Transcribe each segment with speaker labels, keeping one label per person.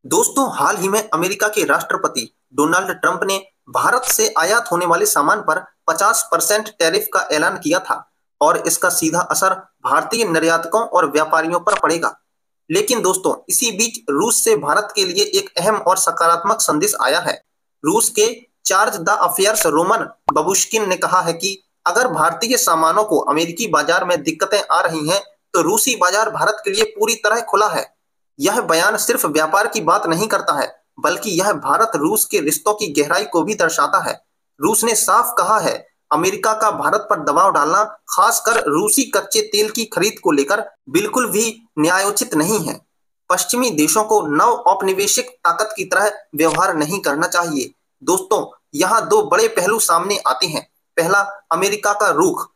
Speaker 1: दोस्तों, हाल ही में अमेरिका के राष्ट्रपति डोनाल्ड ट्रंप ने भारत से आयात होने वाले सामान पर 50% टैरिफ का ऐलान किया था और इसका सीधा असर भारतीय निर्यातकों और व्यापारियों पर पड़ेगा। लेकिन दोस्तों, इसी बीच रूस से भारत के लिए एक अहम और सकारात्मक संदेश आया है। रूस के चार्ज द अफेयर्स रोमन बबुश्किन ने कहा है कि अगर भारतीय सामानों को अमेरिकी बाजार में दिक्कतें आ रही हैं, तो रूसी बाजार भारत के लिए पूरी तरह खुला है। यह बयान सिर्फ व्यापार की बात नहीं करता है, बल्कि यह भारत रूस के रिश्तों की गहराई को भी दर्शाता है। रूस ने साफ कहा है, अमेरिका का भारत पर दबाव डालना, खासकर रूसी कच्चे तेल की खरीद को लेकर, बिल्कुल भी न्यायोचित नहीं है। पश्चिमी देशों को नव औपनिवेशिक ताकत की तरह व्यवहार नहीं करना चाहिए। दोस्तों, यहाँ दो बड़े पहलू सामने आते हैं। पहला, अमेरिका का रुख।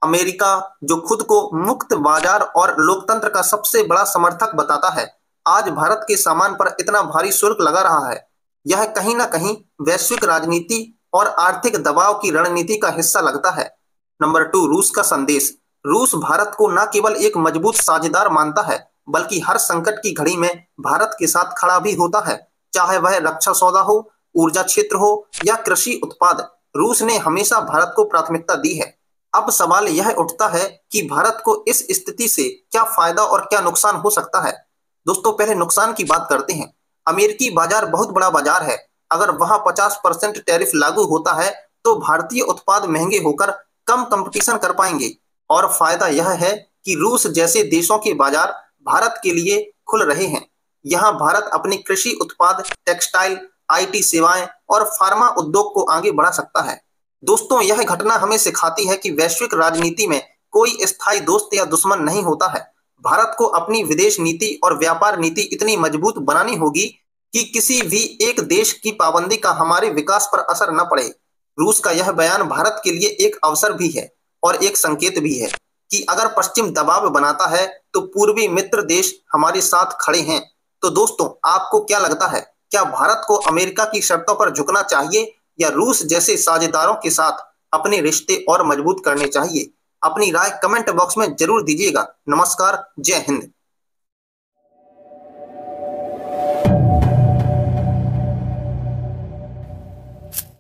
Speaker 1: अमेरिका, जो खुद को मुक्त बाजार और लोकतंत्र का सबसे बड़ा समर्थक बताता है, आज भारत के सामान पर इतना भारी शुल्क लगा रहा है। यह कहीं न कहीं वैश्विक राजनीति और आर्थिक दबाव की रणनीति का हिस्सा लगता है। नंबर 2, रूस का संदेश। रूस भारत को न केवल एक मजबूत साझेदार मानता है, बल्कि हर संकट की घड़ी में भारत के साथ खड़ा भी होता है। चाहे वह रक्षा सौदा हो, ऊर्जा क्षेत्र हो या कृषि उत्पाद, रूस ने हमेशा भारत को प्राथमिकता दी है। अब सवाल यह उठता है कि भारत को इस स्थिति से क्या फायदा और क्या नुकसान हो सकता है। दोस्तों, पहले नुकसान की बात करते हैं। अमेरिकी बाजार बहुत बड़ा बाजार है। अगर वहां 50% टैरिफ लागू होता है, तो भारतीय उत्पाद महंगे होकर कम कंपटीशन कर पाएंगे। और फायदा यह है कि रूस जैसे देशों के बाजार भारत के लिए खुल रहे हैं। यहाँ भारत अपनी कृषि उत्पाद, टेक्सटाइल, आईटी सेवाएं और फार्मा उद्योग को आगे बढ़ा सकता है। दोस्तों, यह घटना हमें सिखाती है कि वैश्विक राजनीति में कोई स्थायी दोस्त या दुश्मन नहीं होता है। भारत को अपनी विदेश नीति और व्यापार नीति इतनी मजबूत बनानी होगी कि किसी भी एक देश की पाबंदी का हमारे विकास पर असर न पड़े। रूस का यह बयान भारत के लिए एक अवसर भी है और एक संकेत भी है कि अगर पश्चिम दबाव बनाता है, तो पूर्वी मित्र देश हमारे साथ खड़े हैं। तो दोस्तों, आपको क्या लगता है? क्या भारत को अमेरिका की शर्तों पर झुकना चाहिए या रूस जैसे साझेदारों के साथ अपने रिश्ते और मजबूत करने चाहिए? अपनी राय कमेंट बॉक्स में जरूर दीजिएगा। नमस्कार, जय हिंद।